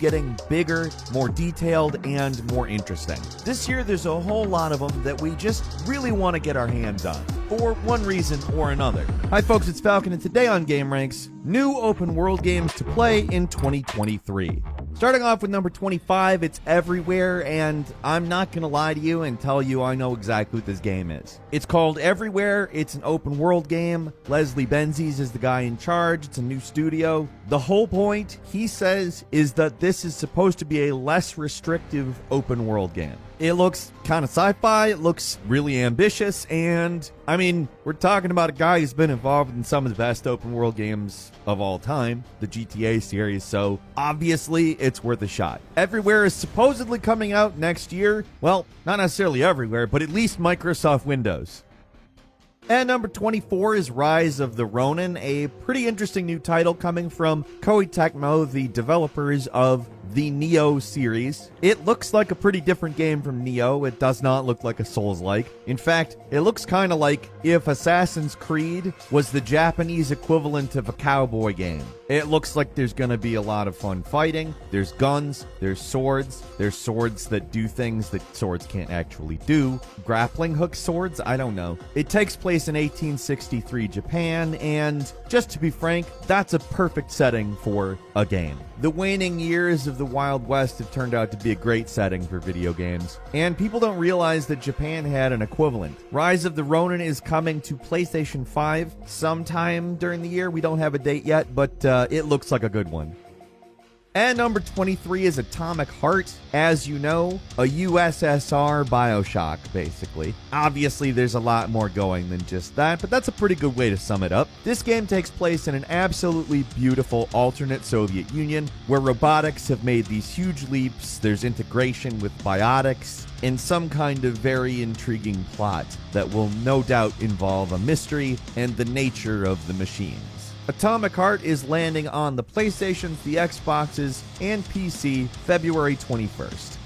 getting bigger, more detailed, and more interesting. This year, there's a whole lot of them that we just really want to get our hands on, for one reason or another. Hi folks, it's Falcon, and today on GameRanks, new open world games to play in 2023. Starting off with number 25, it's Everywhere, and I'm not going to lie to you and tell you I know exactly what this game is. It's called Everywhere, it's an open world game. Leslie Benzies is the guy in charge, it's a new studio. The whole point, he says, is that this is supposed to be a less restrictive open world game. It looks kind of sci-fi, it looks really ambitious, and, I mean, we're talking about a guy who's been involved in some of the best open world games of all time, the GTA series, so obviously it's worth a shot. Everywhere is supposedly coming out next year. Well, not necessarily everywhere, but at least Microsoft Windows. And number 24 is Rise of the Ronin, a pretty interesting new title coming from Koei Tecmo, the developers of the Nioh series. It looks like a pretty different game from Nioh. It does not look like a Souls-like. In fact, it looks kind of like if Assassin's Creed was the Japanese equivalent of a cowboy game. It looks like there's going to be a lot of fun fighting. There's guns, there's swords that do things that swords can't actually do. Grappling hook swords? I don't know. It takes place in 1863 Japan, and just to be frank, that's a perfect setting for a game. The waning years of the Wild West have turned out to be a great setting for video games, and people don't realize that Japan had an equivalent. Rise of the Ronin is coming to PlayStation 5 sometime during the year. We don't have a date yet, but it looks like a good one. And number 23 is Atomic Heart. As you know, a USSR Bioshock, basically. Obviously, there's a lot more going than just that, but that's a pretty good way to sum it up. This game takes place in an absolutely beautiful alternate Soviet Union, where robotics have made these huge leaps, there's integration with biotics, and some kind of very intriguing plot that will no doubt involve a mystery and the nature of the machines. Atomic Heart is landing on the PlayStations, the Xboxes, and PC February 21st.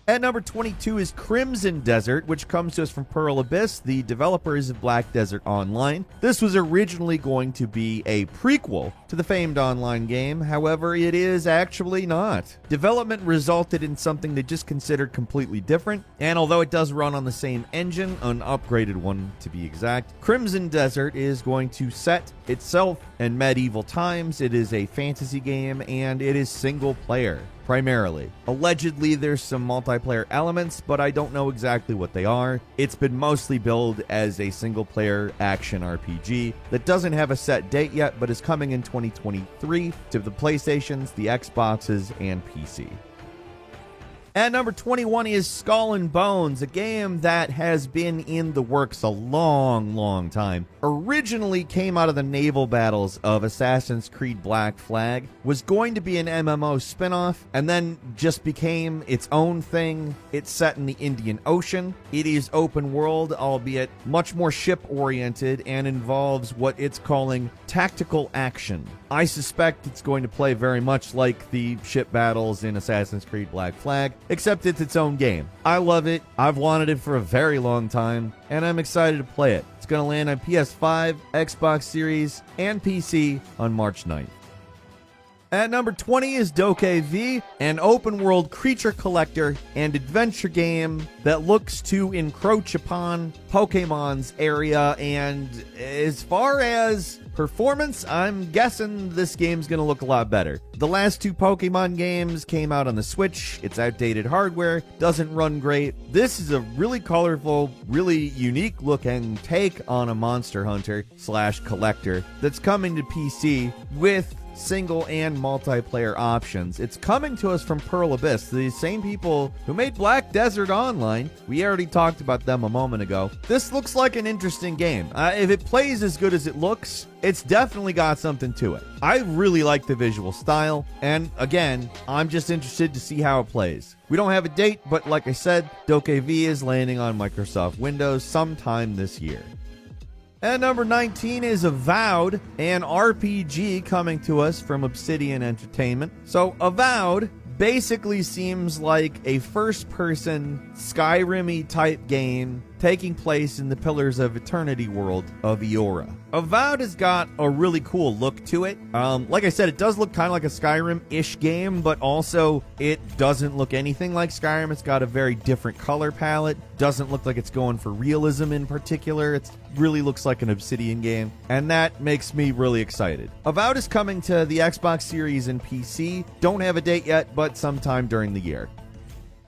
At number 22 is Crimson Desert, which comes to us from Pearl Abyss, the developers of Black Desert Online. This was originally going to be a prequel to the famed online game, however, it is actually not. Development resulted in something they just considered completely different, and although it does run on the same engine, an upgraded one to be exact, Crimson Desert is going to set itself in medieval times. It is a fantasy game, and it is single player. Primarily. Allegedly, there's some multiplayer elements, but I don't know exactly what they are. It's been mostly billed as a single-player action RPG that doesn't have a set date yet, but is coming in 2023 to the PlayStations, the Xboxes, and PC. At number 21 is Skull and Bones, a game that has been in the works a long time. Originally came out of the naval battles of Assassin's Creed Black Flag, was going to be an MMO spin-off, and then just became its own thing. It's set in the Indian Ocean. It is open world, albeit much more ship-oriented, and involves what it's calling tactical action. I suspect it's going to play very much like the ship battles in Assassin's Creed Black Flag, except it's its own game. I love it. I've wanted it for a very long time, and I'm excited to play it. It's going to land on PS5, Xbox Series, and PC on March 9th. At number 20 is DokeV, an open-world creature collector and adventure game that looks to encroach upon Pokemon's area, and as far as performance, I'm guessing this game's going to look a lot better. The last two Pokemon games came out on the Switch. It's outdated hardware, doesn't run great. This is a really colorful, really unique looking take on a Monster Hunter / collector that's coming to PC with single and multiplayer options. It's coming to us from Pearl Abyss, the same people who made Black Desert Online. We already talked about them a moment ago. This looks like an interesting game. If it plays as good as it looks, it's definitely got something to it. I really like the visual style, and again, I'm just interested to see how it plays. We don't have a date, but like I said, DokeV is landing on Microsoft Windows sometime this year. At number 19 is Avowed, an RPG coming to us from Obsidian Entertainment. So Avowed basically seems like a first-person Skyrim-y type game taking place in the Pillars of Eternity world of Eora. Avowed has got a really cool look to it. Like I said, it does look kind of like a Skyrim-ish game, but also it doesn't look anything like Skyrim. It's got a very different color palette. Doesn't look like it's going for realism in particular. It really looks like an Obsidian game, and that makes me really excited. Avowed is coming to the Xbox Series and PC. Don't have a date yet, but sometime during the year.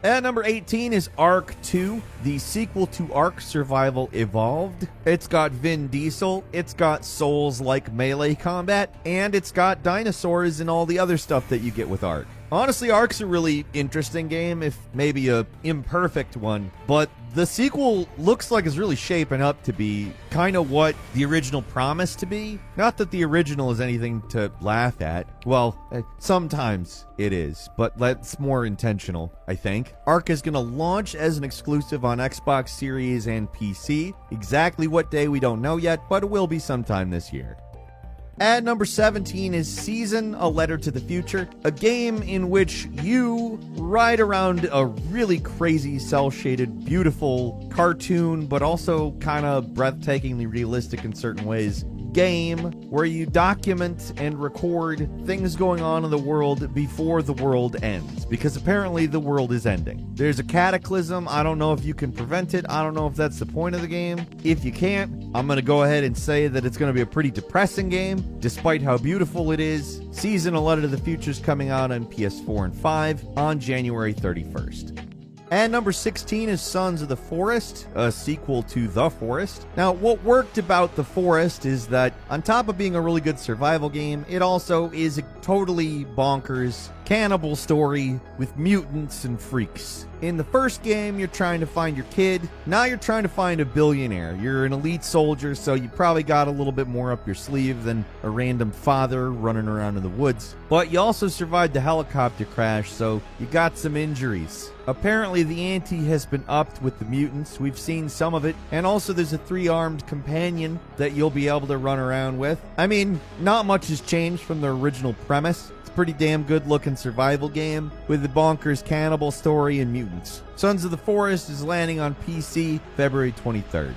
At number 18 is Ark 2, the sequel to Ark Survival Evolved. It's got Vin Diesel, it's got Souls-like melee combat, and it's got dinosaurs and all the other stuff that you get with Ark. Honestly, Ark's a really interesting game, if maybe a imperfect one, but the sequel looks like it's really shaping up to be kind of what the original promised to be. Not that the original is anything to laugh at. Well, sometimes it is, but that's more intentional, I think. Ark is going to launch as an exclusive on Xbox Series and PC. Exactly what day we don't know yet, but it will be sometime this year. At number 17 is Season, A Letter to the Future, a game in which you ride around a really crazy, cel-shaded, beautiful cartoon, but also kind of breathtakingly realistic in certain ways, game where you document and record things going on in the world before the world ends, because apparently the world is ending. There's a cataclysm. I don't know if you can prevent it. I don't know if that's the point of the game. If you can't, I'm going to go ahead and say that it's going to be a pretty depressing game, despite how beautiful it is. Season, A Letter to the Future is coming out on PS4 and 5 on January 31st. And number 16 is Sons of the Forest, a sequel to The Forest. Now, what worked about The Forest is that on top of being a really good survival game, it also is a totally bonkers cannibal story with mutants and freaks. In the first game, you're trying to find your kid. Now you're trying to find a billionaire. You're an elite soldier, so you probably got a little bit more up your sleeve than a random father running around in the woods. But you also survived the helicopter crash, so you got some injuries. Apparently, the ante has been upped with the mutants. We've seen some of it. And also, there's a 3-armed companion that you'll be able to run around with. I mean, not much has changed from the original premise. Pretty damn good looking survival game with the bonkers cannibal story and mutants. Sons of the Forest is landing on PC February 23rd.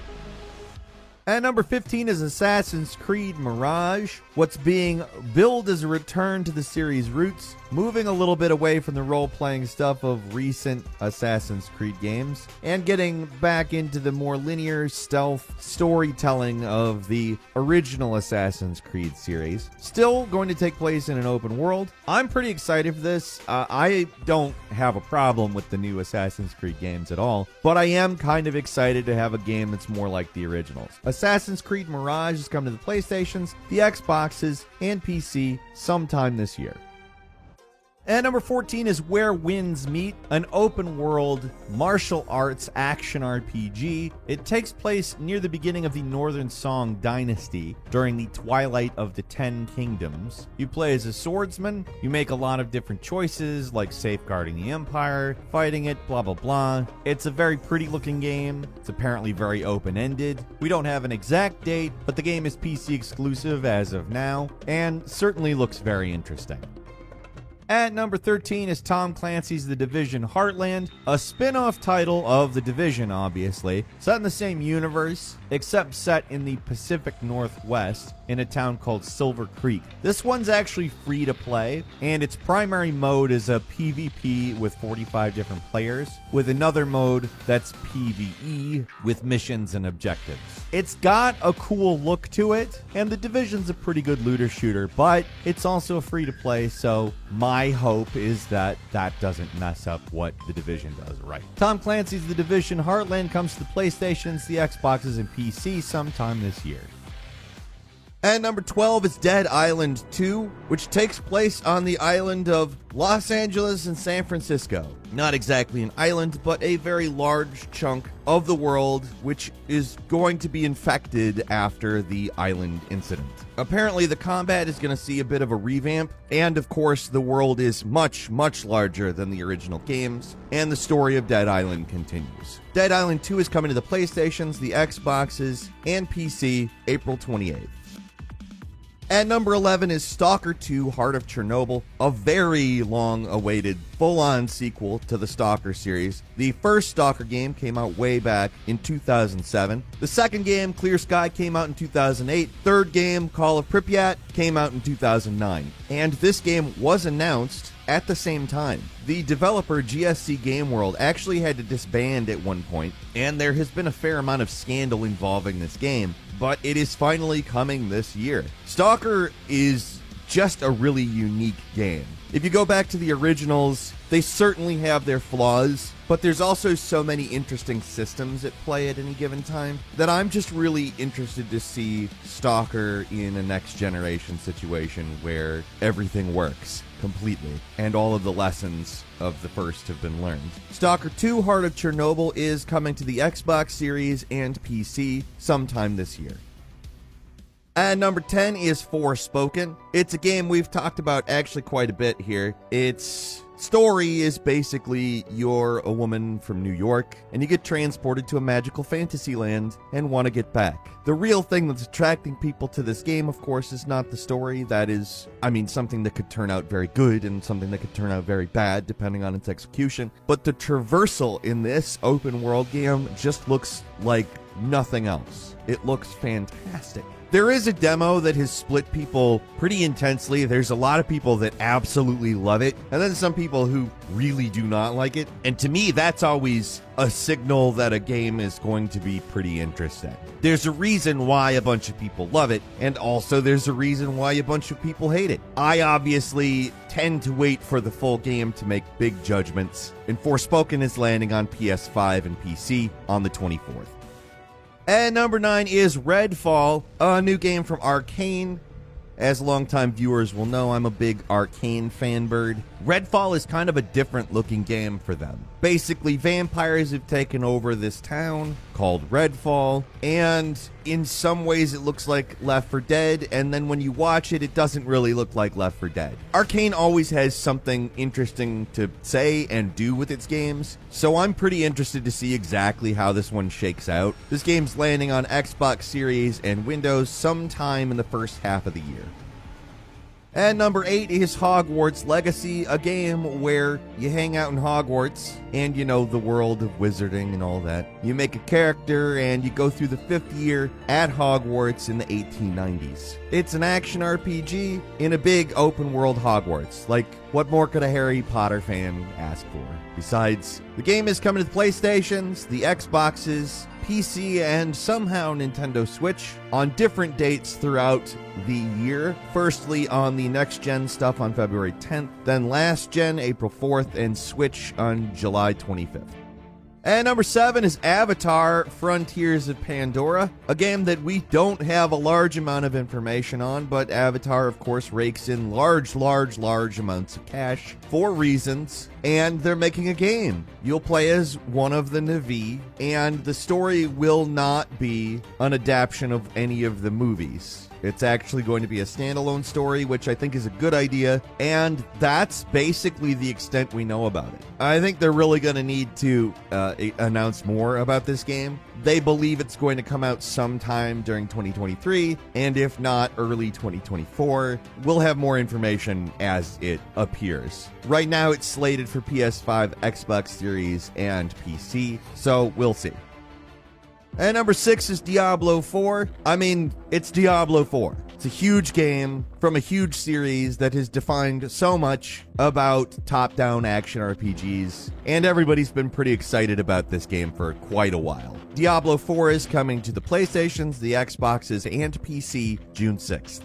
At number 15 is Assassin's Creed Mirage. What's being billed as a return to the series' roots, moving a little bit away from the role-playing stuff of recent Assassin's Creed games, and getting back into the more linear stealth storytelling of the original Assassin's Creed series. Still going to take place in an open world. I'm pretty excited for this. I don't have a problem with the new Assassin's Creed games at all, but I am kind of excited to have a game that's more like the originals. Assassin's Creed Mirage is coming to the PlayStations, the Xboxes, and PC sometime this year. And number 14 is Where Winds Meet, an open-world martial arts action RPG. It takes place near the beginning of the Northern Song Dynasty during the twilight of the Ten Kingdoms. You play as a swordsman. You make a lot of different choices, like safeguarding the Empire, fighting it, blah, blah, blah. It's a very pretty-looking game. It's apparently very open-ended. We don't have an exact date, but the game is PC exclusive as of now, and certainly looks very interesting. At number 13 is Tom Clancy's The Division Heartland, a spin-off title of The Division, obviously, set in the same universe, except set in the Pacific Northwest in a town called Silver Creek. This one's actually free to play, and its primary mode is a PvP with 45 different players, with another mode that's PvE with missions and objectives. It's got a cool look to it, and The Division's a pretty good looter shooter, but it's also free to play, so my hope is that that doesn't mess up what The Division does right. Tom Clancy's The Division Heartland comes to the PlayStations, the Xboxes, and PC sometime this year. And number 12 is Dead Island 2, which takes place on the island of Los Angeles and San Francisco. Not exactly an island, but a very large chunk of the world, which is going to be infected after the island incident. Apparently, the combat is going to see a bit of a revamp, and of course, the world is much, much larger than the original games, and the story of Dead Island continues. Dead Island 2 is coming to the PlayStations, the Xboxes, and PC April 28th. At number 11 is Stalker 2 Heart of Chernobyl, a very long-awaited full-on sequel to the Stalker series. The first Stalker game came out way back in 2007. The second game, Clear Sky, came out in 2008. Third game, Call of Pripyat, came out in 2009. And this game was announced at the same time. The developer GSC Game World actually had to disband at one point, and there has been a fair amount of scandal involving this game, but it is finally coming this year. Stalker is just a really unique game. If you go back to the originals, they certainly have their flaws, but there's also so many interesting systems at play at any given time that I'm just really interested to see Stalker in a next generation situation where everything works completely and all of the lessons of the first have been learned. Stalker 2 Heart of Chernobyl is coming to the Xbox Series and PC sometime this year. And number 10 is Forspoken. It's a game we've talked about actually quite a bit here. Its story is basically you're a woman from New York and you get transported to a magical fantasy land and want to get back. The real thing that's attracting people to this game, of course, is not the story. That is, something that could turn out very good and something that could turn out very bad depending on its execution. But the traversal in this open world game just looks like nothing else. It looks fantastic. There is a demo that has split people pretty intensely. There's a lot of people that absolutely love it, and then some people who really do not like it. And to me, that's always a signal that a game is going to be pretty interesting. There's a reason why a bunch of people love it, and also there's a reason why a bunch of people hate it. I obviously tend to wait for the full game to make big judgments, and Forspoken is landing on PS5 and PC on the 24th. And number 9 is Redfall, a new game from Arcane. As longtime viewers will know, I'm a big Arcane fanbird. Redfall is kind of a different looking game for them. Basically, vampires have taken over this town called Redfall, and in some ways it looks like Left 4 Dead, and then when you watch it, it doesn't really look like Left 4 Dead. Arcane always has something interesting to say and do with its games, so I'm pretty interested to see exactly how this one shakes out. This game's landing on Xbox Series and Windows sometime in the first half of the year. And number 8 is Hogwarts Legacy, a game where you hang out in Hogwarts and you know the world of wizarding and all that. You make a character and you go through the 5th year at Hogwarts in the 1890s. It's an action RPG in a big open world Hogwarts. Like, what more could a Harry Potter fan ask for? Besides, the game is coming to the PlayStations, the Xboxes, PC, and somehow Nintendo Switch on different dates throughout the year. Firstly on the next-gen stuff on February 10th, then last-gen April 4th, and Switch on July 25th. And number 7 is Avatar Frontiers of Pandora, a game that we don't have a large amount of information on, but Avatar, of course, rakes in large amounts of cash for reasons, and they're making a game. You'll play as one of the Na'vi, and the story will not be an adaptation of any of the movies. It's actually going to be a standalone story, which I think is a good idea, and that's basically the extent we know about it. I think they're really going to need to announce more about this game. They believe it's going to come out sometime during 2023, and if not, early 2024. We'll have more information as it appears. Right now, it's slated for PS5, Xbox Series, and PC, so we'll see. And number 6 is Diablo 4. It's Diablo 4. It's a huge game from a huge series that has defined so much about top-down action RPGs, and everybody's been pretty excited about this game for quite a while. Diablo 4 is coming to the PlayStations, the Xboxes, and PC June 6th.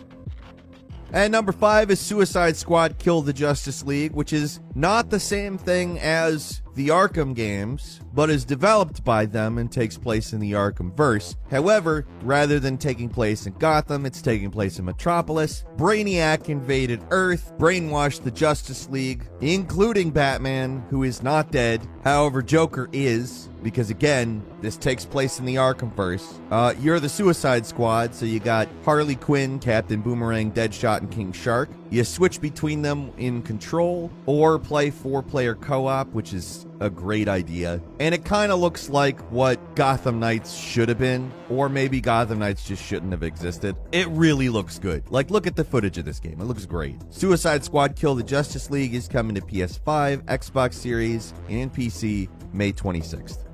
And number 5 is Suicide Squad Kill the Justice League, which is not the same thing as the Arkham games, but is developed by them and takes place in the Arkhamverse. However, rather than taking place in Gotham, it's taking place in Metropolis. Brainiac invaded Earth, brainwashed the Justice League, including Batman, who is not dead. However, Joker is. because again, this takes place in the Arkhamverse. You're the Suicide Squad, so you got Harley Quinn, Captain Boomerang, Deadshot, and King Shark. You switch between them in Control, or play 4-player co-op, which is a great idea. And it kind of looks like what Gotham Knights should have been, or maybe Gotham Knights just shouldn't have existed. It really looks good. Like, look at the footage of this game. It looks great. Suicide Squad Kill the Justice League is coming to PS5, Xbox Series, and PC May 26th.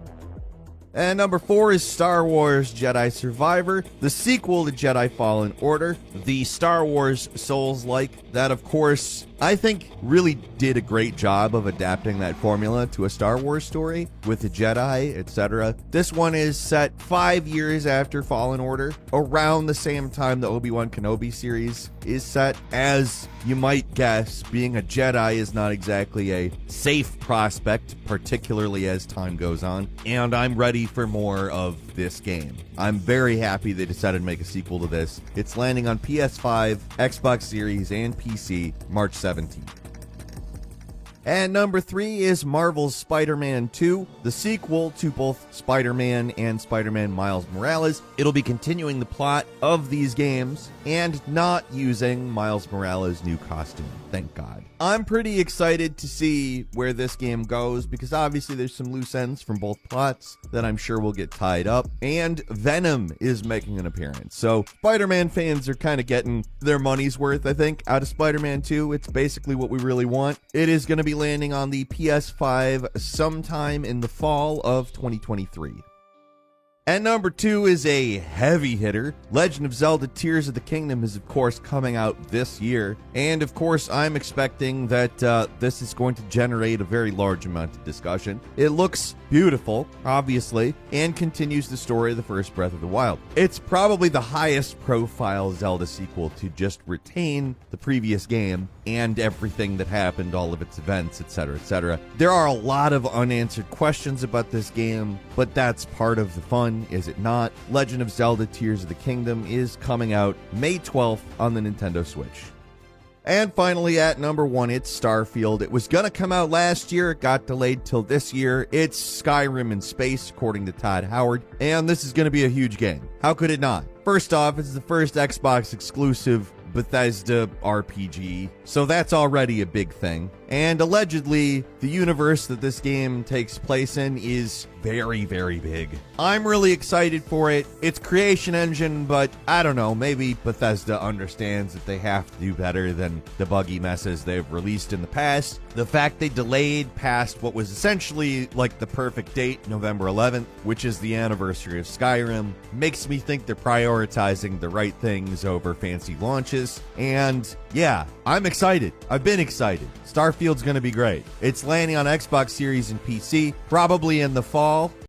And number 4 is Star Wars Jedi Survivor, the sequel to Jedi Fallen Order, the Star Wars Souls-like that, of course, I think really did a great job of adapting that formula to a Star Wars story with the Jedi, etc. This one is set 5 years after Fallen Order, around the same time the Obi-Wan Kenobi series is set. As you might guess, being a Jedi is not exactly a safe prospect, particularly as time goes on, and I'm ready for more of this game. I'm very happy they decided to make a sequel to this. It's landing on PS5, Xbox Series, and PC March 17th. And number 3 is Marvel's Spider-Man 2, the sequel to both Spider-Man and Spider-Man Miles Morales. It'll be continuing the plot of these games and not using Miles Morales' new costume, thank God. I'm pretty excited to see where this game goes, because obviously there's some loose ends from both plots that I'm sure will get tied up, and Venom is making an appearance. So Spider-Man fans are kind of getting their money's worth, I think, out of Spider-Man 2. It's basically what we really want. It is going to be landing on the PS5 sometime in the fall of 2023. And number 2 is a heavy hitter. Legend of Zelda Tears of the Kingdom is, of course, coming out this year. And, of course, I'm expecting that this is going to generate a very large amount of discussion. It looks beautiful, obviously, and continues the story of the first Breath of the Wild. It's probably the highest profile Zelda sequel to just retain the previous game and everything that happened, all of its events, etc., etc. There are a lot of unanswered questions about this game, but that's part of the fun, is it not? Legend of Zelda Tears of the Kingdom is coming out May 12th on the Nintendo Switch. And finally, at number 1, it's Starfield. It was gonna come out last year, it got delayed till this year. It's Skyrim in space, according to Todd Howard, and this is gonna be a huge game. How could it not? First off, it's the first Xbox exclusive Bethesda RPG, so that's already a big thing. And allegedly, the universe that this game takes place in is very, very big. I'm really excited for it. It's Creation Engine, but I don't know, maybe Bethesda understands that they have to do better than the buggy messes they've released in the past. The fact they delayed past what was essentially like the perfect date, November 11th, which is the anniversary of Skyrim, makes me think they're prioritizing the right things over fancy launches. And yeah, I'm excited. I've been excited. Starfield's going to be great. It's landing on Xbox Series and PC, probably in the fall.